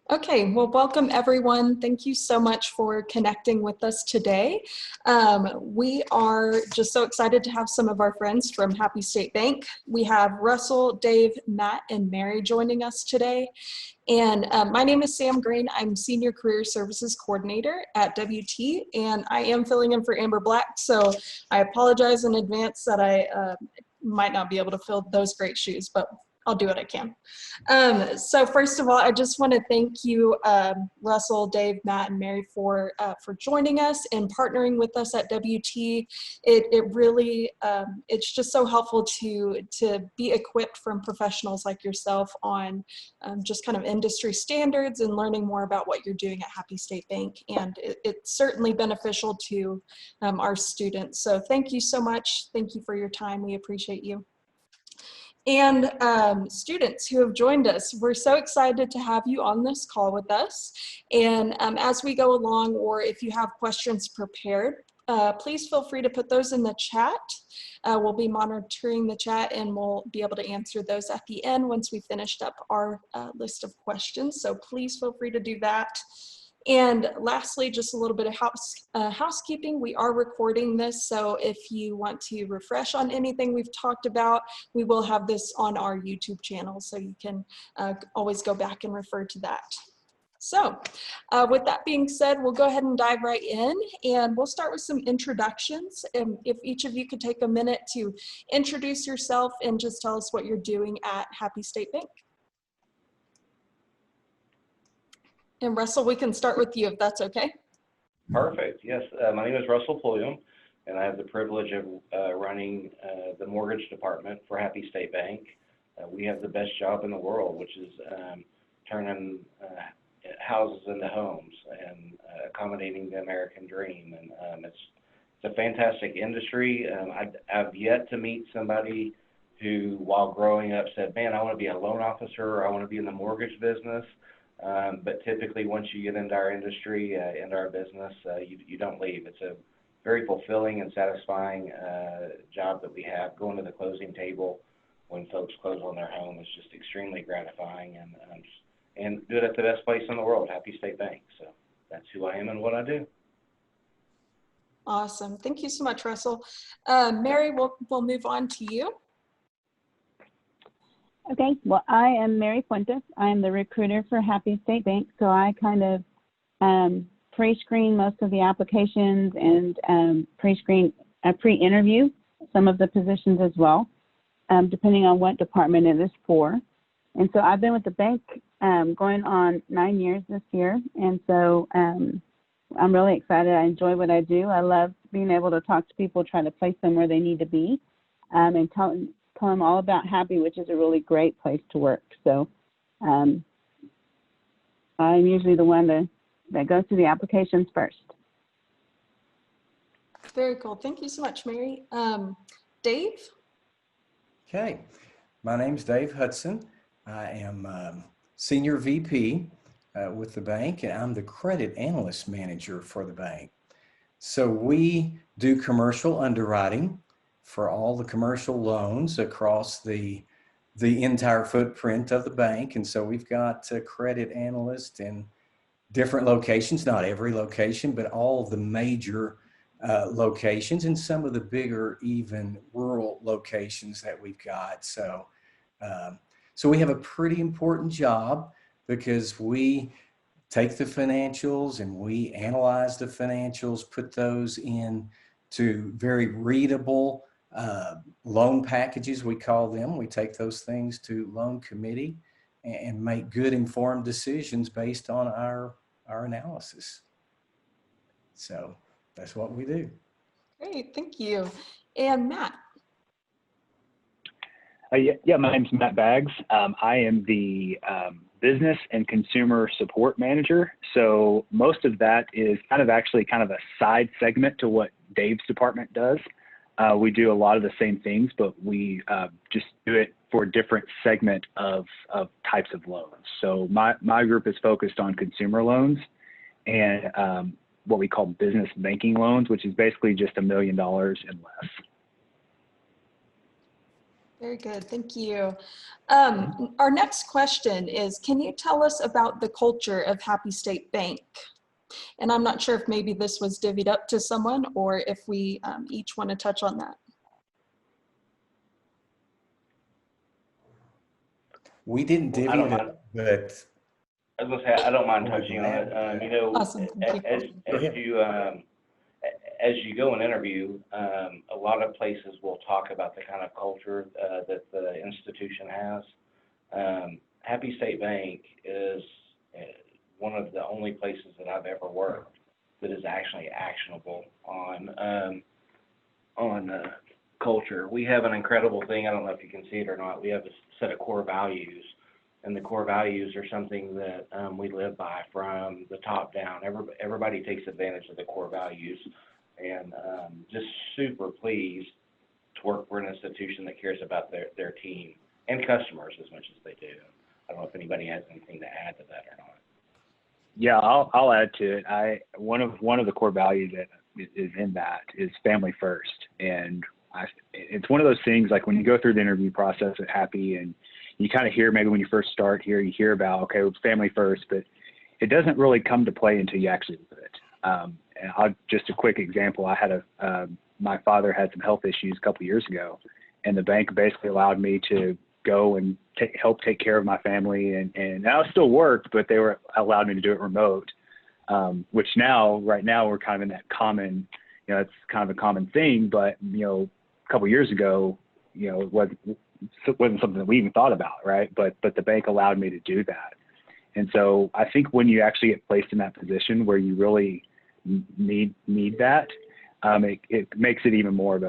Okay, well, welcome everyone. Thank you so much for connecting with us today. We are just so excited to have some of our friends from Happy State Bank. We have Russell, Dave, Matt, and Mary joining us today. And my name is Sam Green. I'm Senior Career Services Coordinator at WT, and I am filling in for Amber Black. So I apologize in advance that I might not be able to fill those great shoes, but I'll do what I can. So first of all, I just want to thank you, Russell, Dave, Matt, and Mary for joining us and partnering with us at WT. It really, it's just so helpful to be equipped from professionals like yourself on just kind of industry standards and learning more about what you're doing at Happy State Bank. And it's certainly beneficial to our students. So thank you so much. Thank you for your time. We appreciate you. And students who have joined us, we're so excited to have you on this call with us. And as we go along, or if you have questions prepared, please feel free to put those in the chat. We'll be monitoring the chat and we'll be able to answer those at the end once we finished up our list of questions. So please feel free to do that. And lastly, just a little bit of housekeeping. We are recording this, so if you want to refresh on anything we've talked about, we will have this on our YouTube channel, so you can always go back and refer to that. So with that being said, we'll go ahead and dive right in, and we'll start with some introductions. If each of you could take a minute to introduce yourself and just tell us what you're doing at Happy State Bank. And Russell, we can start with you if that's okay. Perfect. Yes, my name is Russell Pulliam, and I have the privilege of running the mortgage department for Happy State Bank. We have the best job in the world, which is turning houses into homes and accommodating the American dream. And it's a fantastic industry. I've yet to meet somebody who, while growing up, said, "Man, I want to be a loan officer, or I want to be in the mortgage business." But typically, once you get into our industry, into our business, you don't leave. It's a very fulfilling and satisfying job that we have. Going to the closing table when folks close on their home is just extremely gratifying, and do it at the best place in the world, Happy State Bank. So that's who I am and what I do. Awesome. Thank you so much, Russell. Mary, we'll move on to you. Okay, well, I am Mary Fuentes. I am the recruiter for Happy State Bank, so I kind of pre-screen most of the applications and pre-interview some of the positions as well, depending on what department it is for. And so I've been with the bank going on 9 years this year, and so I'm really excited. I enjoy what I do. I love being able to talk to people, try to place them where they need to be, and tell them all about Happy, which is a really great place to work. So I'm usually the one that goes through the applications first. Very cool. Thank you so much, Mary. Dave? Okay, my name's Dave Hudson. I am Senior VP with the bank, and I'm the Credit Analyst Manager for the bank. So we do commercial underwriting for all the commercial loans across the entire footprint of the bank. And so we've got credit analysts in different locations, not every location, but all of the major locations and some of the bigger, even rural locations that we've got. So, so we have a pretty important job because we take the financials and we analyze the financials, put those into very readable loan packages, we call them. We take those things to loan committee and make good informed decisions based on our analysis. So that's what we do. Great, thank you. And Matt? Yeah, my name's Matt Baggs. I am the Business and Consumer Support Manager. So most of that is kind of a side segment to what Dave's department does. We do a lot of the same things, but we just do it for a different segment of types of loans. So my group is focused on consumer loans and what we call business banking loans, which is basically just $1 million and less. Very good, thank you. Our next question is, can you tell us about the culture of Happy State Bank? And I'm not sure if maybe this was divvied up to someone or if we each want to touch on that. We didn't Well, I divvy don't it mind. up, but I was gonna say, I don't mind Well, touching on it. You know, Awesome, thank you. Go ahead. as you go and interview, a lot of places will talk about the kind of culture that the institution has. Happy State Bank is one of the only places that I've ever worked that is actually actionable on culture. We have an incredible thing. I don't know if you can see it or not. We have a set of core values, and the core values are something that we live by from the top down. Everybody takes advantage of the core values, and just super pleased to work for an institution that cares about their team and customers as much as they do. I don't know if anybody has anything to add to that or not. Yeah, I'll add to it. One of the core values that is in that is family first, and it's one of those things like when you go through the interview process at Happy, and you kind of hear maybe when you first start here, you hear about okay, it's family first, but it doesn't really come to play until you actually live it. And just a quick example: I had my father had some health issues a couple of years ago, and the bank basically allowed me to go and help take care of my family, and I still worked, but they allowed me to do it remote, which right now we're kind of in that common, it's kind of a common thing, but a couple of years ago, it wasn't something that we even thought about, right? But the bank allowed me to do that, and so I think when you actually get placed in that position where you really need that, it makes it even more of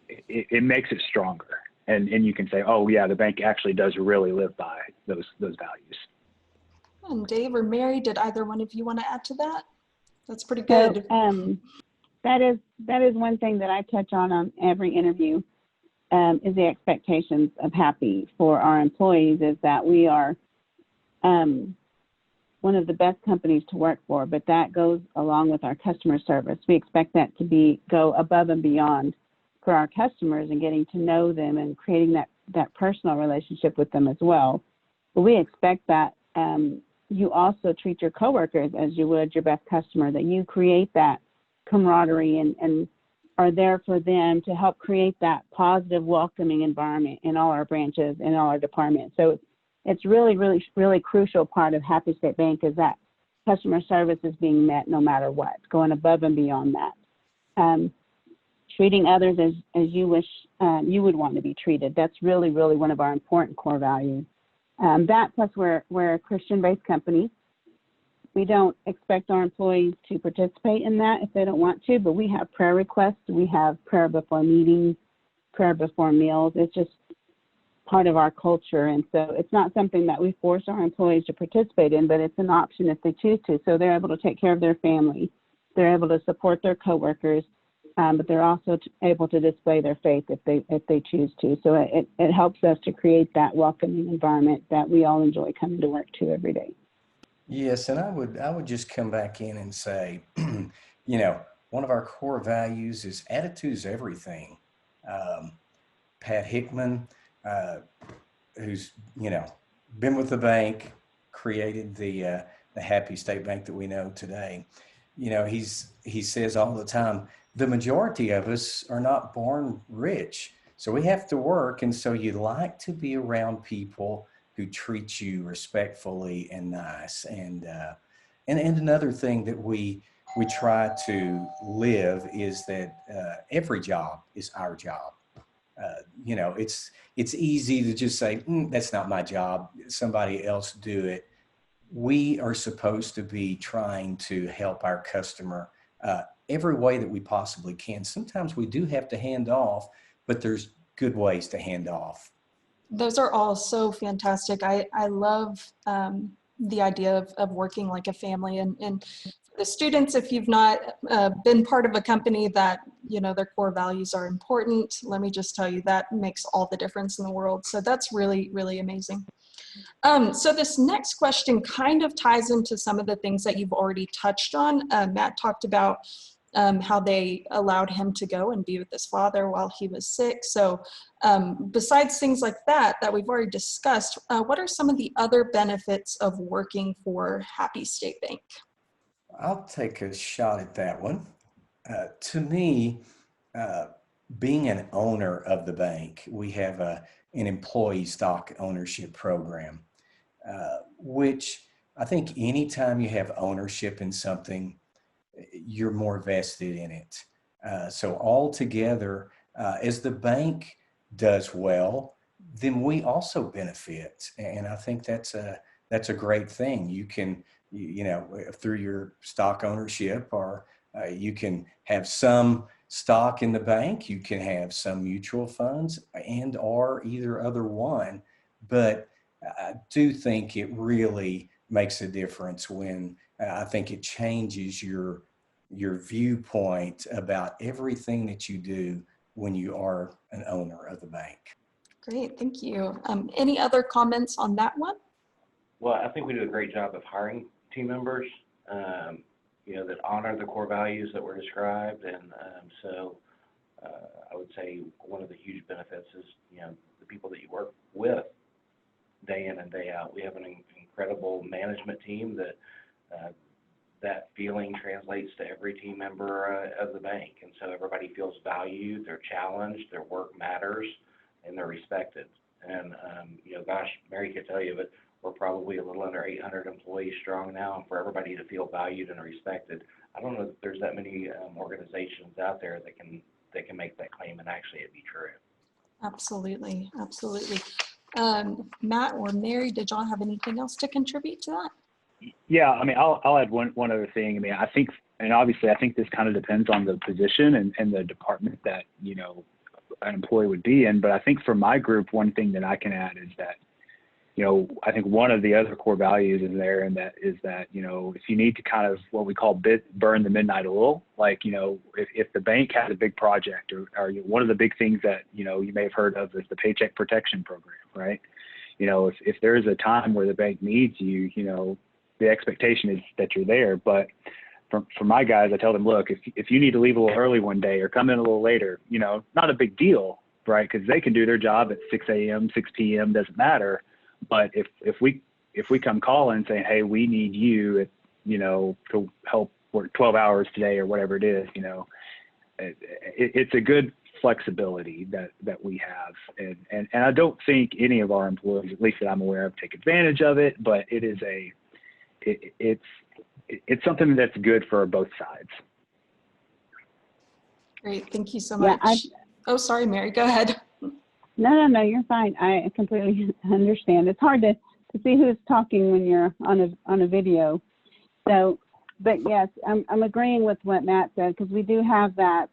it makes it stronger. And you can say, oh yeah, the bank actually does really live by those values. And Dave or Mary, did either one of you want to add to that? That's pretty good. So, that is one thing that I touch on every interview, is the expectations of Happy for our employees is that we are one of the best companies to work for, but that goes along with our customer service. We expect that to go above and beyond for our customers and getting to know them and creating that personal relationship with them as well. But we expect that you also treat your coworkers as you would your best customer, that you create that camaraderie and are there for them to help create that positive, welcoming environment in all our branches and all our departments. So it's really, really, really crucial part of Happy State Bank is that customer service is being met no matter what, going above and beyond that. Treating others as you wish you would want to be treated. That's really, really one of our important core values. That plus we're a Christian-based company. We don't expect our employees to participate in that if they don't want to, but we have prayer requests. We have prayer before meetings, prayer before meals. It's just part of our culture. And so it's not something that we force our employees to participate in, but it's an option if they choose to. So they're able to take care of their family. They're able to support their coworkers. But they're also able to display their faith if they choose to. So it helps us to create that welcoming environment that we all enjoy coming to work to every day. yes, and I would just come back in and say, one of our core values is attitude's everything. Pat Hickman, who's been with the bank, created the Happy State Bank that we know today. He says all the time, the majority of us are not born rich, so we have to work. And so you like to be around people who treat you respectfully and nice. And another thing that we try to live is that every job is our job. It's easy to just say, that's not my job, somebody else do it. We are supposed to be trying to help our customer every way that we possibly can. Sometimes we do have to hand off, but there's good ways to hand off. Those are all so fantastic. I love the idea of working like a family. And for the students, if you've not been part of a company that, their core values are important, let me just tell you that makes all the difference in the world. So that's really, really amazing. So this next question kind of ties into some of the things that you've already touched on. Matt talked about how they allowed him to go and be with his father while he was sick. So besides things like that we've already discussed, what are some of the other benefits of working for Happy State Bank? I'll take a shot at that one. To me, uh, being an owner of the bank, we have an employee stock ownership program, which I think anytime you have ownership in something, you're more vested in it. So altogether, as the bank does well, then we also benefit, and I think that's a great thing. You can, you know, through your stock ownership, or you can have some stock in the bank, you can have some mutual funds, and or either other one. But I do think it really makes a difference when I think it changes your viewpoint about everything that you do when you are an owner of the bank. Great, thank you. Any other comments on that one? Well, I think we do a great job of hiring team members, that honor the core values that were described. And so I would say one of the huge benefits is, the people that you work with day in and day out. We have an incredible management team that feeling translates to every team member of the bank. And so everybody feels valued, they're challenged, their work matters, and they're respected. And, gosh, Mary could tell you, but we're probably a little under 800 employees strong now, and for everybody to feel valued and respected, I don't know that there's that many organizations out there that can make that claim and actually it be true. Absolutely, absolutely. Matt or Mary, did y'all have anything else to contribute to that? Yeah, I mean, I'll add one other thing. I mean, I think, and obviously I think this kind of depends on the position and the department that, an employee would be in. But I think for my group, one thing that I can add is that, I think one of the other core values in there, and that is that, if you need to kind of what we call burn the midnight oil, like, if the bank has a big project or one of the big things that, you may have heard of is the Paycheck Protection Program, right? If there's a time where the bank needs you, the expectation is that you're there. But for my guys, I tell them, look, if you need to leave a little early one day or come in a little later, not a big deal, right? Because they can do their job at 6 a.m., 6 p.m., doesn't matter. But if we come calling and say, hey, we need you, to help work 12 hours today or whatever it is, it's a good flexibility that we have. And I don't think any of our employees, at least that I'm aware of, take advantage of it, but it is it's something that's good for both sides. Great, thank you so much. Oh, sorry, Mary, go ahead. No, you're fine. I completely understand. It's hard to see who's talking when you're on a video. So, but yes, I'm agreeing with what Matt said, because we do have that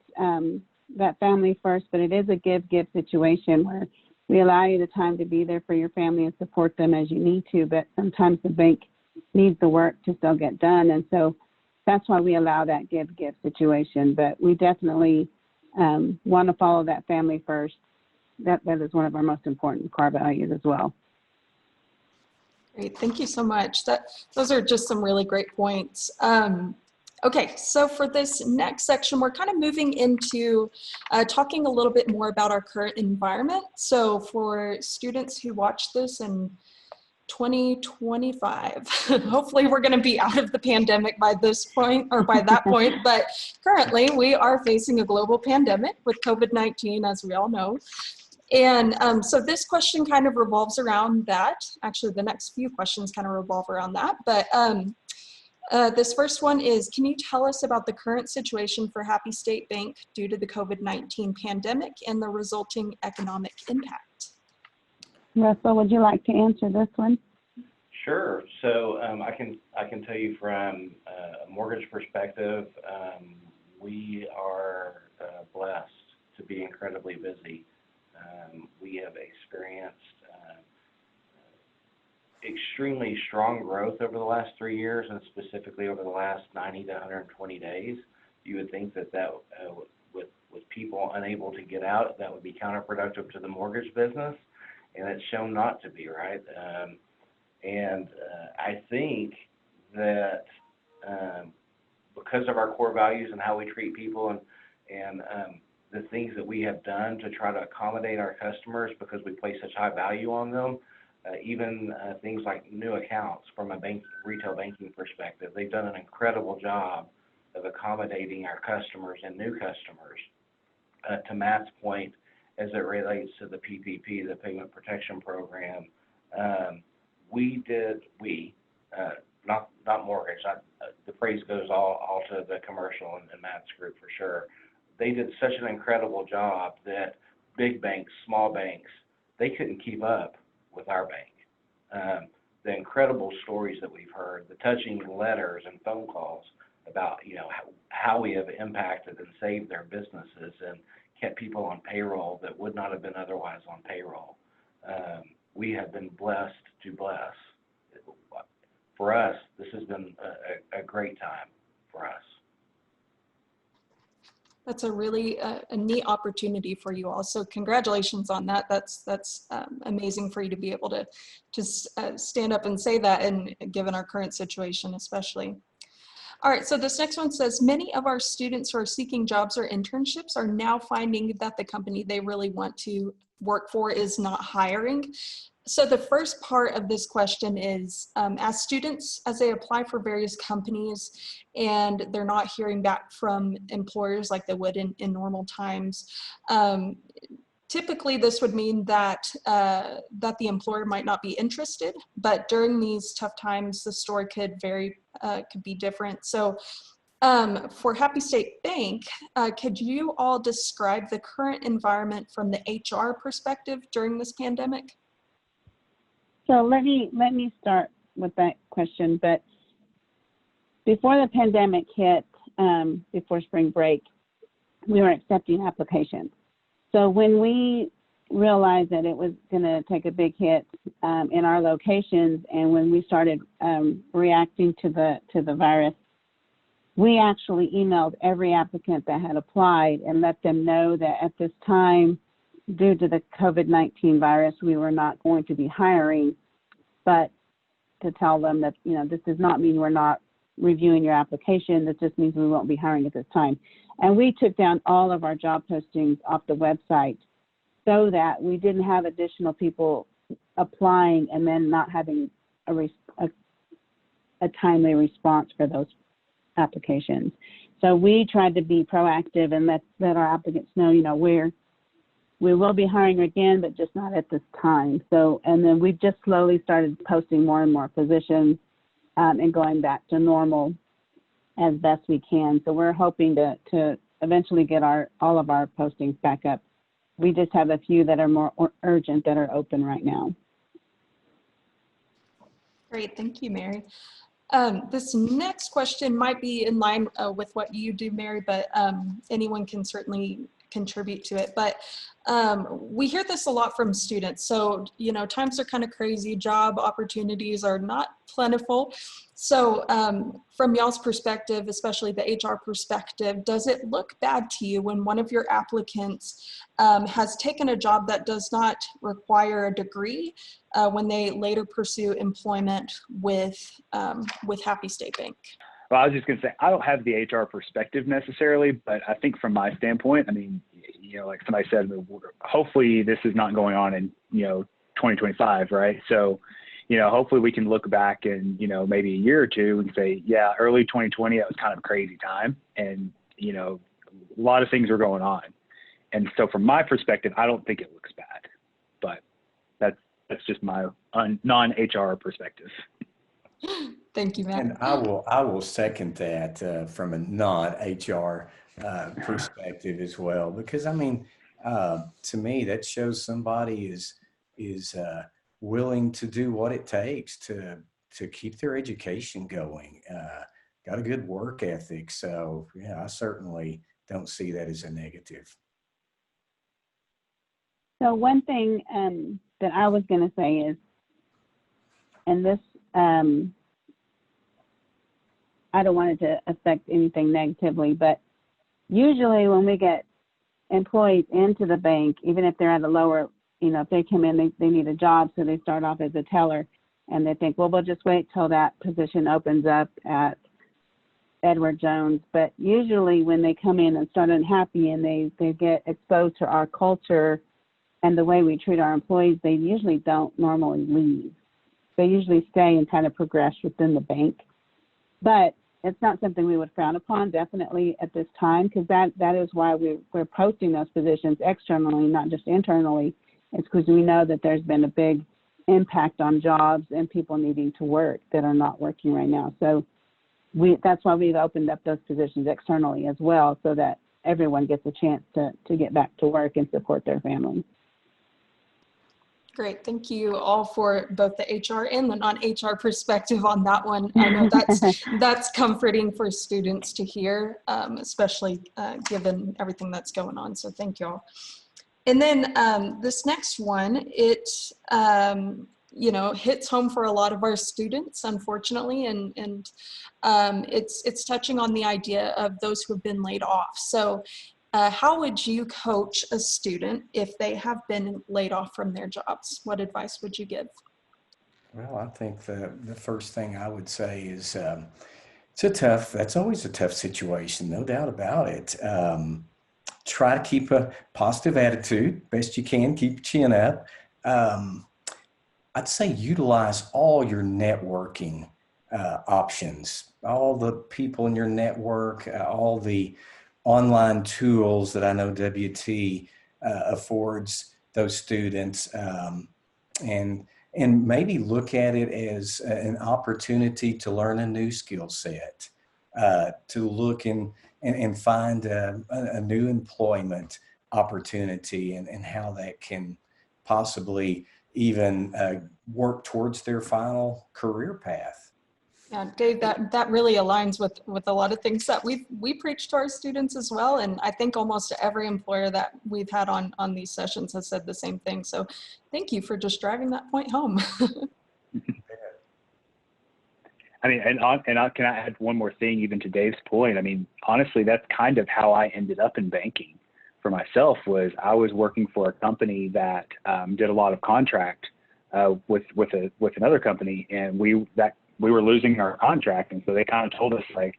family first, but it is a give situation where we allow you the time to be there for your family and support them as you need to. But sometimes the bank needs the work to still get done, and so that's why we allow that give situation. But we definitely want to follow that family first. That is one of our most important core values as well. Great, thank you so much. Those are just some really great points. Okay, so for this next section, we're kind of moving into talking a little bit more about our current environment. So for students who watch this in 2025, hopefully we're going to be out of the pandemic by this point or by that point, but currently we are facing a global pandemic with COVID-19, as we all know. And so this question kind of revolves around that. Actually, the next few questions kind of revolve around that. But this first one is, can you tell us about the current situation for Happy State Bank due to the COVID-19 pandemic and the resulting economic impact? Russell, would you like to answer this one? Sure. So I can tell you from a mortgage perspective, we are blessed to be incredibly busy. We have experienced extremely strong growth over the last 3 years, and specifically over the last 90 to 120 days. You would think that with people unable to get out, that would be counterproductive to the mortgage business, and it's shown not to be, right? I think that because of our core values and how we treat people and the things that we have done to try to accommodate our customers because we place such high value on them, even things like new accounts from a retail banking perspective. They've done an incredible job of accommodating our customers and new customers. To Matt's point, as it relates to the PPP, the Payment Protection Program, not mortgage, the praise goes all to the commercial and Matt's group for sure. They did such an incredible job that big banks, small banks, they couldn't keep up with our bank. The incredible stories that we've heard, the touching letters and phone calls about, how we have impacted and saved their businesses and kept people on payroll that would not have been otherwise on payroll. We have been blessed to bless. For us, this has been a great time for us. That's a really a neat opportunity for you all. So congratulations on that. That's amazing for you to be able to stand up and say that, and given our current situation especially. All right, so this next one says, many of our students who are seeking jobs or internships are now finding that the company they really want to work for is not hiring. So the first part of this question is, as students, as they apply for various companies and they're not hearing back from employers like they would in normal times, typically this would mean that that the employer might not be interested, but during these tough times, the story could be different. So for Happy State Bank, could you all describe the current environment from the HR perspective during this pandemic? So let me start with that question. But before the pandemic hit, before spring break, we were accepting applications. So when we realized that it was going to take a big hit in our locations, and when we started reacting to the virus, we actually emailed every applicant that had applied and let them know that at this time, due to the COVID-19 virus, we were not going to be hiring, but to tell them that, this does not mean we're not reviewing your application. This just means we won't be hiring at this time. And we took down all of our job postings off the website so that we didn't have additional people applying and then not having a timely response for those applications. So we tried to be proactive and let our applicants know, we will be hiring again, but just not at this time. So, and then we just slowly started posting more and more positions and going back to normal as best we can. So we're hoping to eventually get all of our postings back up. We just have a few that are more urgent that are open right now. Great, thank you, Mary. This next question might be in line with what you do, Mary, but anyone can certainly contribute to it. But we hear this a lot from students. So, times are kind of crazy. Job opportunities are not plentiful. So from y'all's perspective, especially the HR perspective, does it look bad to you when one of your applicants has taken a job that does not require a degree when they later pursue employment with Happy State Bank? Well, I was just going to say, I don't have the HR perspective necessarily, but I think from my standpoint, like somebody said, hopefully this is not going on in, 2025, right? So, hopefully we can look back in, maybe a year or two and say, yeah, early 2020, that was kind of a crazy time. And, a lot of things were going on. And so from my perspective, I don't think it looks bad, but that's just my non-HR perspective. Thank you, Matt. And I will second that from a non-HR perspective as well, because to me that shows somebody is willing to do what it takes to keep their education going. Got a good work ethic, so yeah, I certainly don't see that as a negative. So one thing that I was going to say is, and this, I don't want it to affect anything negatively, but usually when we get employees into the bank, even if they're at a lower, if they come in, they need a job, so they start off as a teller, and they think, well, we'll just wait till that position opens up at Edward Jones, but usually when they come in and start unhappy and they get exposed to our culture and the way we treat our employees, they usually don't normally leave. They usually stay and kind of progress within the bank. But it's not something we would frown upon, definitely at this time, because that is why we're posting those positions externally, not just internally. It's because we know that there's been a big impact on jobs and people needing to work that are not working right now. So that's why we've opened up those positions externally as well, so that everyone gets a chance to get back to work and support their families. Great. Thank you all for both the HR and the non-HR perspective on that one. I know that's comforting for students to hear, especially given everything that's going on. So thank you all. And then this next one, it hits home for a lot of our students, unfortunately, and it's touching on the idea of those who have been laid off. So how would you coach a student if they have been laid off from their jobs? What advice would you give? Well, I think the first thing I would say is that's always a tough situation, no doubt about it. Try to keep a positive attitude, best you can, keep your chin up. I'd say utilize all your networking options, all the people in your network, all the online tools that I know WT affords those students, and maybe look at it as an opportunity to learn a new skill set, to look and find a new employment opportunity, and how that can possibly even work towards their final career path. Yeah, Dave, that really aligns with a lot of things that we preach to our students as well. And I think almost every employer that we've had on these sessions has said the same thing. So thank you for just driving that point home. I mean, can I add one more thing even to Dave's point? I mean, honestly, that's kind of how I ended up in banking for myself. Was I was working for a company that did a lot of contract with another company, and we were losing our contract. And so they kind of told us, like,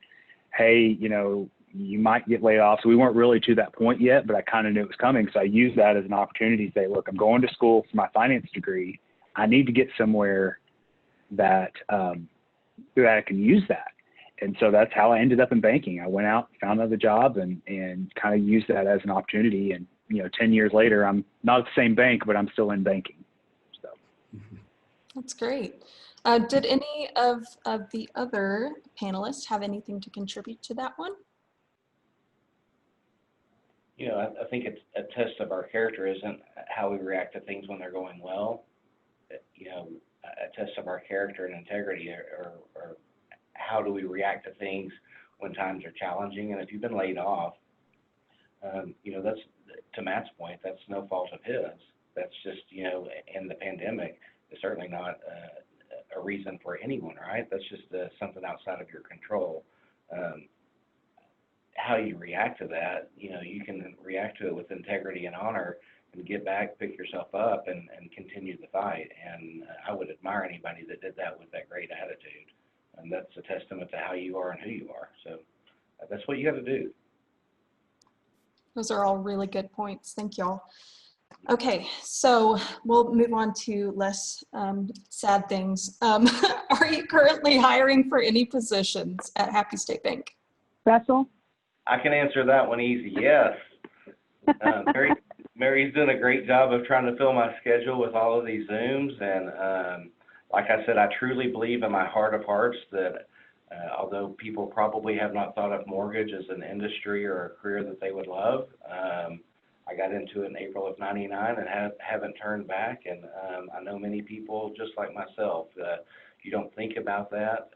hey, you might get laid off. So we weren't really to that point yet, but I kind of knew it was coming. So I used that as an opportunity to say, look, I'm going to school for my finance degree. I need to get somewhere that I can use that. And so that's how I ended up in banking. I went out, found another job, and kind of used that as an opportunity. And, 10 years later, I'm not at the same bank, but I'm still in banking. So. That's great. Did any of the other panelists have anything to contribute to that one? I think it's a test of our character isn't how we react to things when they're going well. A test of our character and integrity, or how do we react to things when times are challenging. And if you've been laid off, that's, to Matt's point, that's no fault of his. That's just, in the pandemic, it's certainly not a reason for anyone, right? That's just something outside of your control. How you react to that, you can react to it with integrity and honor, and get back, pick yourself up, and continue the fight. And I would admire anybody that did that with that great attitude. And that's a testament to how you are and who you are. So that's what you got to do. Those are all really good points. Thank y'all. Okay, so we'll move on to less sad things. Are you currently hiring for any positions at Happy State Bank? Russell? I can answer that one easy, yes. Mary's doing a great job of trying to fill my schedule with all of these Zooms. And like I said, I truly believe in my heart of hearts that although people probably have not thought of mortgage as an industry or a career that they would love, I got into it in April of '99 and haven't turned back. And I know many people just like myself, you don't think about that.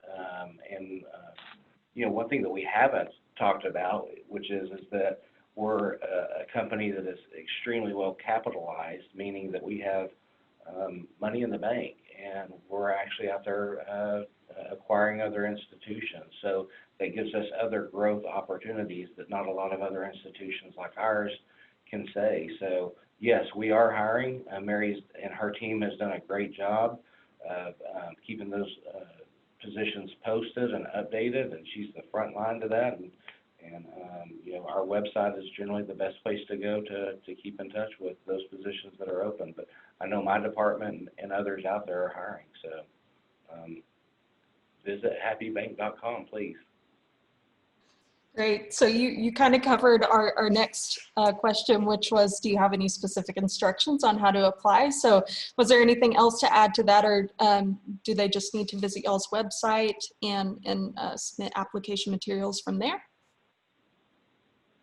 One thing that we haven't talked about, which is that we're a company that is extremely well capitalized, meaning that we have money in the bank, and we're actually out there acquiring other institutions. So that gives us other growth opportunities that not a lot of other institutions like ours can say. So yes, we are hiring. Mary and her team has done a great job of keeping those positions posted and updated, and she's the front line to that. And you know, our website is generally the best place to go to keep in touch with those positions that are open. But I know my department and others out there are hiring, so visit happybank.com, please. Great. So you kind of covered our next question, which was, do you have any specific instructions on how to apply? So was there anything else to add to that, or do they just need to visit y'all's website and submit application materials from there?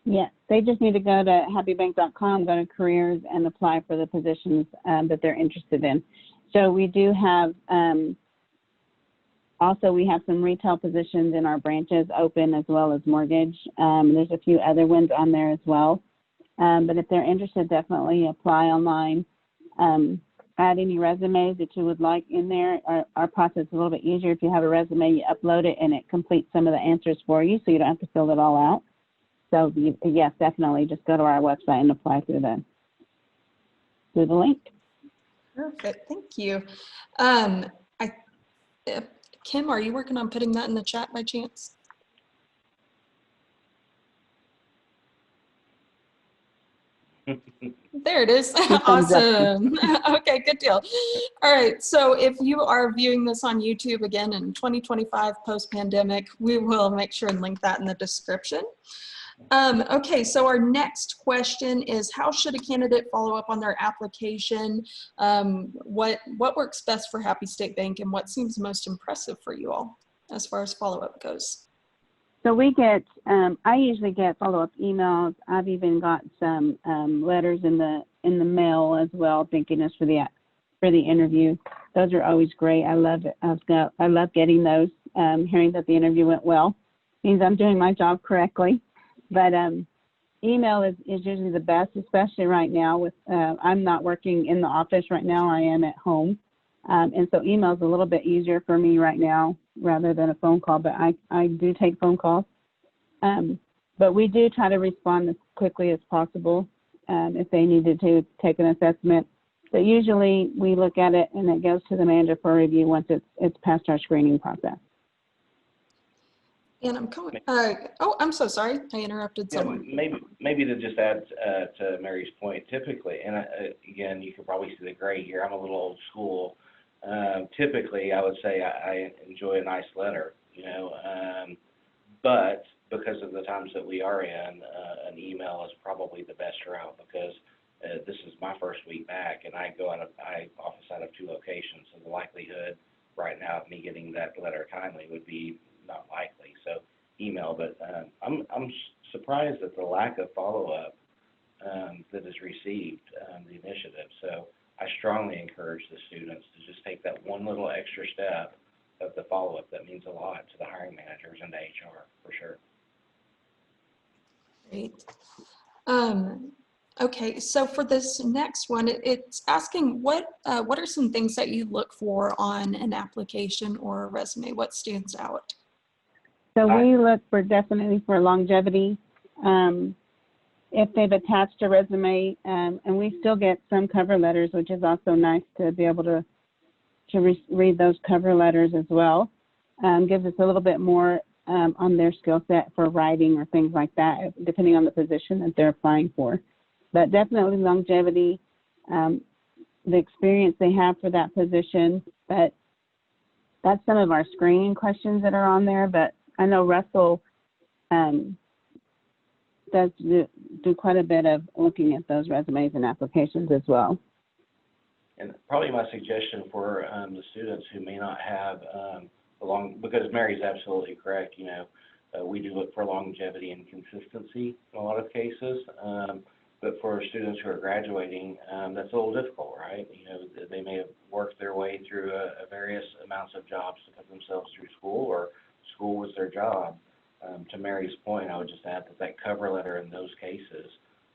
Yes, they just need to go to happybank.com, go to careers, and apply for the positions that they're interested in. So we do have, also we have some retail positions in our branches open, as well as mortgage. There's a few other ones on there as well. But if they're interested, definitely apply online. Add any resumes that you would like in there. Our process is a little bit easier. If you have a resume, you upload it and it completes some of the answers for you, so you don't have to fill it all out. So yes, definitely just go to our website and apply through the link. Perfect. Thank you. Kim, are you working on putting that in the chat by chance? There it is. Awesome. Okay, good deal. All right. So if you are viewing this on YouTube again in 2025 post-pandemic, we will make sure and link that in the description. Okay, so our next question is, how should a candidate follow up on their application? What works best for Happy State Bank, and what seems most impressive for you all as far as follow-up goes? So we get, I usually get follow-up emails. I've even got some letters in the mail as well, thanking us for the interview. Those are always great. I love it. I love getting those. Hearing that the interview went well means I'm doing my job correctly. But email is usually the best, especially right now with, I'm not working in the office right now, I am at home. And so email is a little bit easier for me right now rather than a phone call, but I do take phone calls. But we do try to respond as quickly as possible if they needed to take an assessment. But usually we look at it and it goes to the manager for review once it's past our screening process. And I'm coming. Oh, I'm so sorry. I interrupted someone. Maybe to just add to Mary's point, typically, and again, you can probably see the gray here. I'm a little old school. Typically, I would say I enjoy a nice letter, you know, but because of the times that we are in, an email is probably the best route, because this is my first week back, and I office out of 2 locations, so the likelihood right now of me getting that letter timely would be not likely. So email, but I'm surprised at the lack of follow-up that is received, the initiative. So I strongly encourage the students to just take that one little extra step of the follow-up. That means a lot to the hiring managers and to HR, for sure. Great. Okay, so for this next one, it's asking what are some things that you look for on an application or a resume? What stands out? So we look for definitely for longevity. If they've attached a resume, and we still get some cover letters, which is also nice to be able to read those cover letters as well. Gives us a little bit more on their skill set for writing or things like that, depending on the position that they're applying for. But definitely longevity, the experience they have for that position. But that's some of our screening questions that are on there. But I know Russell does do quite a bit of looking at those resumes and applications as well. And probably my suggestion for the students who may not have because Mary's absolutely correct, you know, we do look for longevity and consistency in a lot of cases. But for students who are graduating, that's a little difficult, right? You know, they may have worked their way through various amounts of jobs to put themselves through school, or school was their job. To Mary's point, I would just add that cover letter in those cases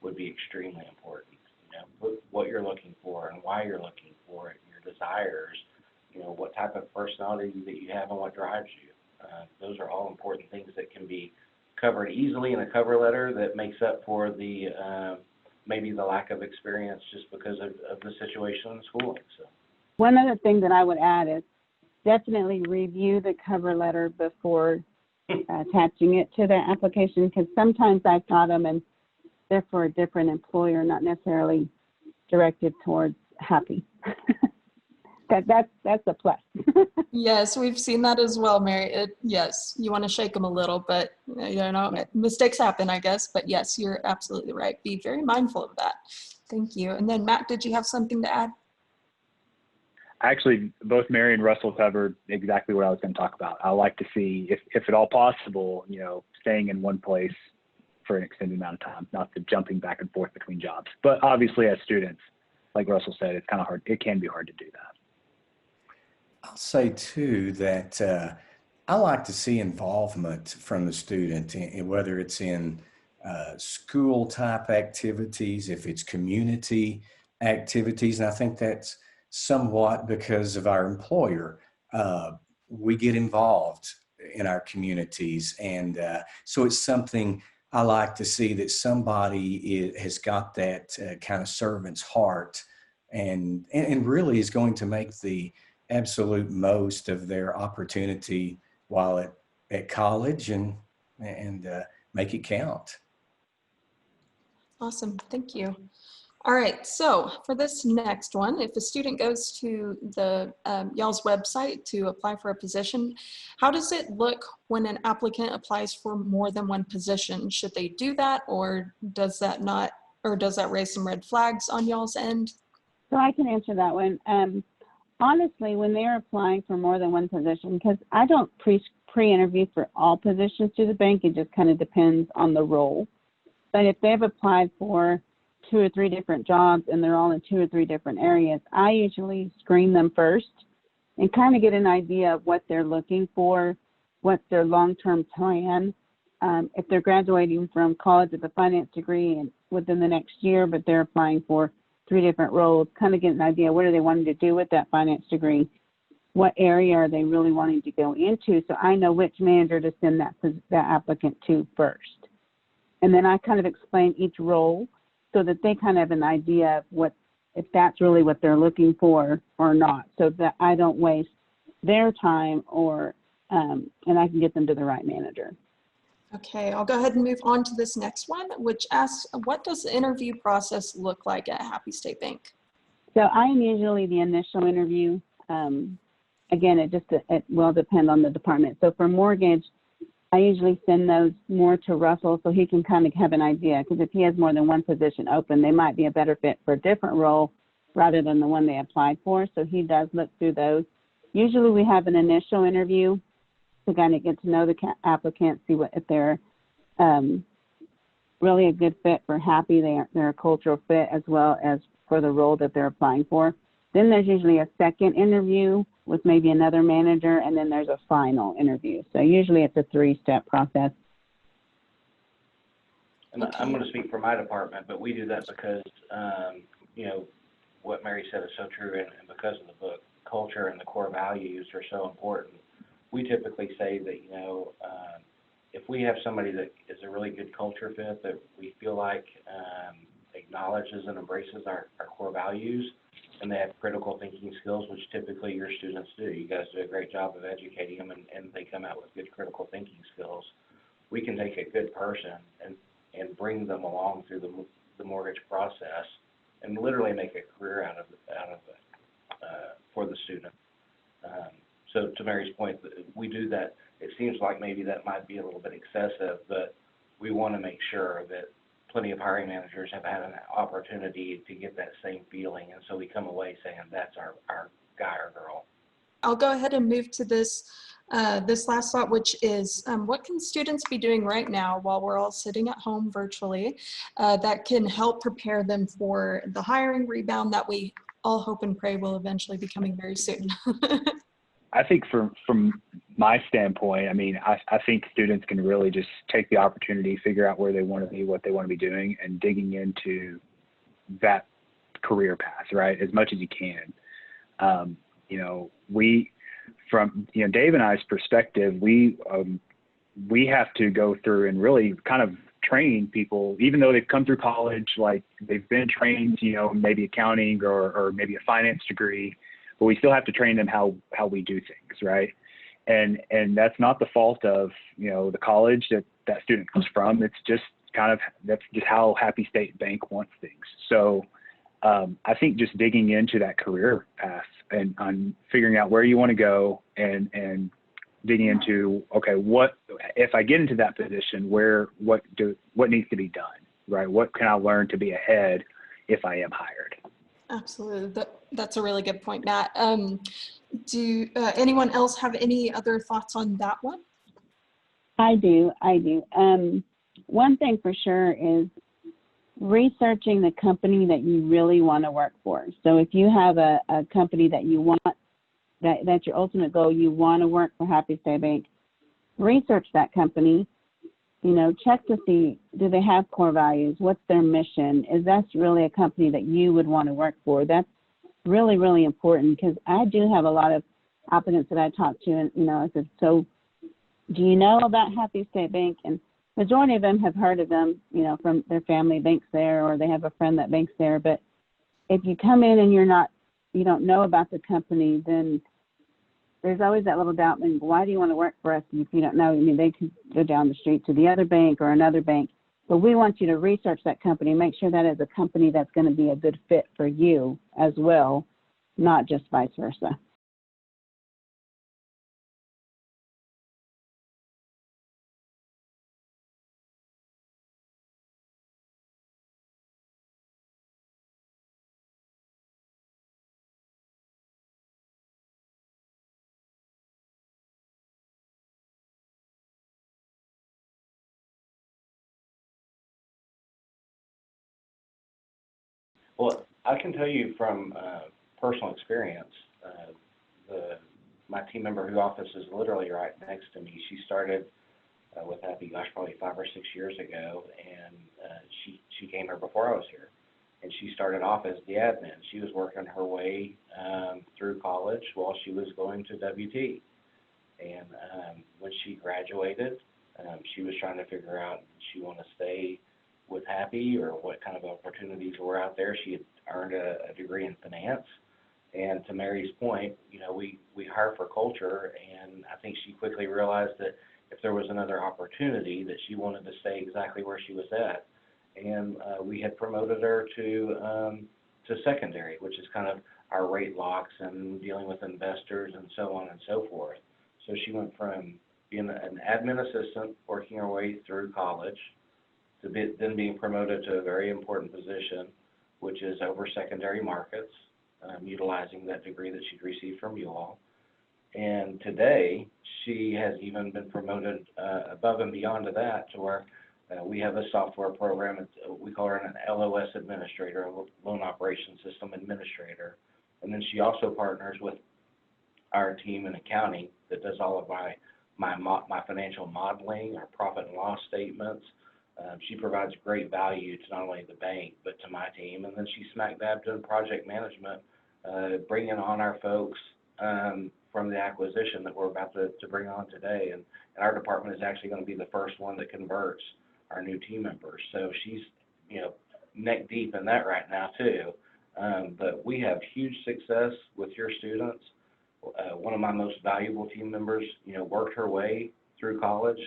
would be extremely important. You know, put what you're looking for and why you're looking for it, your desires, you know, what type of personality that you have and what drives you. Those are all important things that can be covered easily in a cover letter that makes up for the maybe the lack of experience just because of the situation in schooling. So one other thing that I would add is definitely review the cover letter before attaching it to their application, because sometimes I've got them and they're for a different employer, not necessarily directed towards Happy. That's a plus. Yes, we've seen that as well, Mary. Yes, you want to shake them a little, but mistakes happen, I guess. But yes, you're absolutely right. Be very mindful of that. Thank you. And then Matt, did you have something to add? Actually, both Mary and Russell covered exactly what I was going to talk about. I like to see, if at all possible, staying in one place for an extended amount of time, not the jumping back and forth between jobs. But obviously, as students, like Russell said, it's kind of hard. It can be hard to do that. I'll say too that I like to see involvement from the student, whether it's in school type activities, if it's community activities. And I think that's somewhat because of our employer. We get involved in our communities. And so it's something I like to see, that somebody has got that kind of servant's heart and really is going to make the absolute most of their opportunity while at college and make it count. Awesome. Thank you. All right, so for this next one, if a student goes to the y'all's website to apply for a position, how does it look when an applicant applies for more than one position? Should they do that, or does that not, or does that raise some red flags on y'all's end? So I can answer that one. Honestly, when they're applying for more than one position, because I don't pre-interview for all positions through the bank, it just kind of depends on the role. But if they've applied for 2 or 3 different jobs and they're all in 2 or 3 different areas, I usually screen them first and kind of get an idea of what they're looking for, what's their long-term plan. If they're graduating from college with a finance degree and within the next year, but they're applying for 3 different roles, kind of get an idea, what are they wanting to do with that finance degree? What area are they really wanting to go into? So I know which manager to send that applicant to first. And then I kind of explain each role so that they kind of have an idea of if that's really what they're looking for or not, so that I don't waste their time and I can get them to the right manager. Okay, I'll go ahead and move on to this next one, which asks, what does the interview process look like at Happy State Bank? So I am usually the initial interview. Again, it will depend on the department. So for mortgage, I usually send those more to Russell so he can kind of have an idea, because if he has more than one position open, they might be a better fit for a different role rather than the one they applied for. So he does look through those. Usually we have an initial interview to kind of get to know the applicant, see if they're really a good fit for Happy, they're a cultural fit, as well as for the role that they're applying for. Then there's usually a second interview with maybe another manager, and then there's a final interview. So usually it's a 3-step process. And I'm going to speak for my department, but we do that because, what Mary said is so true, and because of the book, culture and the core values are so important. We typically say that, if we have somebody that is a really good culture fit, that we feel like acknowledges and embraces our core values, and they have critical thinking skills, which typically your students do. You guys do a great job of educating them, and they come out with good critical thinking skills. We can take a good person and bring them along through the mortgage process and literally make a career out of it for the student. So to Mary's point, we do that. It seems like maybe that might be a little bit excessive, but we want to make sure that plenty of hiring managers have had an opportunity to get that same feeling, and so we come away saying that's our guy or girl. I'll go ahead and move to this last thought, which is what can students be doing right now while we're all sitting at home virtually that can help prepare them for the hiring rebound that we all hope and pray will eventually be coming very soon? I think from my standpoint, I think students can really just take the opportunity, figure out where they want to be, what they want to be doing, and digging into that career path, right, as much as you can. From Dave and I's perspective, we have to go through and really kind of train people, even though they've come through college, like they've been trained, maybe accounting or maybe a finance degree. but we still have to train them how we do things, right? And that's not the fault of, you know, the college that student comes from. It's just that's just how Happy State Bank wants things. So I think just digging into that career path and on figuring out where you want to go and digging into, okay, what if I get into that position, what needs to be done, right? What can I learn to be ahead if I am hired? Absolutely. That's a really good point, Matt. Do anyone else have any other thoughts on that one? I do. One thing for sure is researching the company that you really want to work for. So if you have a company that you want, that's your ultimate goal, you want to work for Happy State Bank, research that company, you know, check to see, do they have core values? What's their mission? Is that really a company that you would want to work for? That's really, really important, because I do have a lot of applicants that I talk to, and, you know, I said, so do you know about Happy State Bank? And majority of them have heard of them, you know, from their family banks there, or they have a friend that banks there. But if you come in and you don't know about the company, then there's always that little doubt. And why do you want to work for us if you don't know? I mean, they could go down the street to the other bank or another bank, but we want you to research that company, make sure that is a company that's going to be a good fit for you as well, not just vice versa. Well, I can tell you from personal experience, my team member whose office is literally right next to me, she started with Happy, gosh, probably 5 or 6 years ago, and she came here before I was here, and she started off as the admin. She was working her way through college while she was going to WT, and when she graduated, she was trying to figure out, did she want to stay with Happy or what kind of opportunities were out there. She had earned a degree in finance. And to Mary's point, you know, we hire for culture, and I think she quickly realized that if there was another opportunity, that she wanted to stay exactly where she was at. And we had promoted her to secondary, which is kind of our rate locks and dealing with investors and so on and so forth. So she went from being an admin assistant, working her way through college, to then being promoted to a very important position, which is over secondary markets, utilizing that degree that she'd received from you all. And today, she has even been promoted above and beyond to that, to where we have a software program. We call her an LOS administrator, a loan operation system administrator. And then she also partners with our team in accounting that does all of my financial modeling, our profit and loss statements. She provides great value to not only the bank, but to my team. And then she's smack dab doing project management, bringing on our folks from the acquisition that we're about to bring on today. And our department is actually going to be the first one that converts our new team members. So she's, you know, neck deep in that right now too. But we have huge success with your students. One of my most valuable team members, you know, worked her way through college,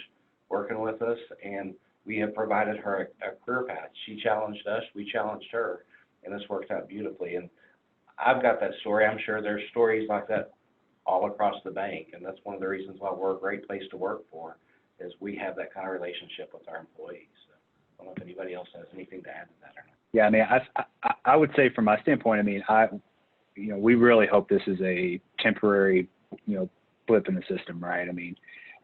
working with us, and we have provided her a career path. She challenged us, we challenged her, and this worked out beautifully. And I've got that story. I'm sure there's stories like that all across the bank, and that's one of the reasons why we're a great place to work for, is we have that kind of relationship with our employees. So I don't know if anybody else has anything to add to that or not. Yeah, I mean, I would say from my standpoint, I mean, you know, we really hope this is a temporary, you know, blip in the system, right? I mean,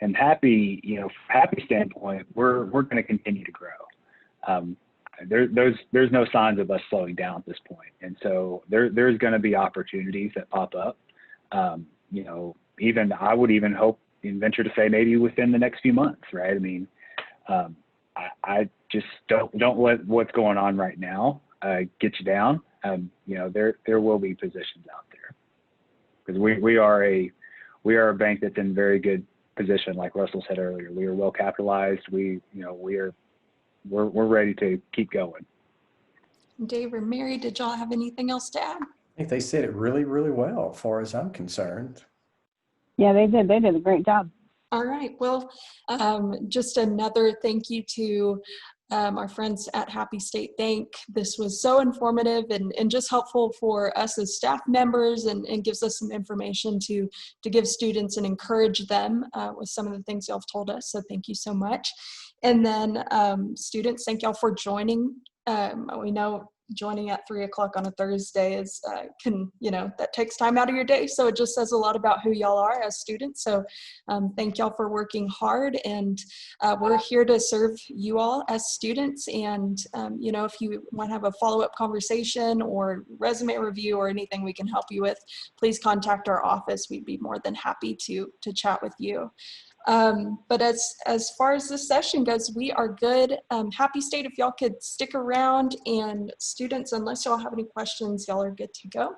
and Happy, you know, from Happy standpoint, we're going to continue to grow. There's no signs of us slowing down at this point, and so there's going to be opportunities that pop up. You know, even I would even hope and venture to say maybe within the next few months, right? I mean, I just don't let what's going on right now get you down. You know, there will be positions out there, because we are a bank that's in very good position. Like Russell said earlier, we are well capitalized. We're ready to keep going. Dave or Mary, did y'all have anything else to add? I think they said it really, really well, as far as I'm concerned. Yeah, they did. They did a great job. All right. Well, just another thank you to our friends at Happy State Bank. This was so informative and just helpful for us as staff members, and gives us some information to give students and encourage them with some of the things y'all have told us. So thank you so much. And then students, thank y'all for joining. We know joining at 3 o'clock on a Thursday is that takes time out of your day. So it just says a lot about who y'all are as students. So thank y'all for working hard, and we're here to serve you all as students. And if you want to have a follow-up conversation or resume review or anything we can help you with, please contact our office. We'd be more than happy to chat with you. But as far as this session goes, we are good. Happy State, if y'all could stick around, and students, unless y'all have any questions, y'all are good to go.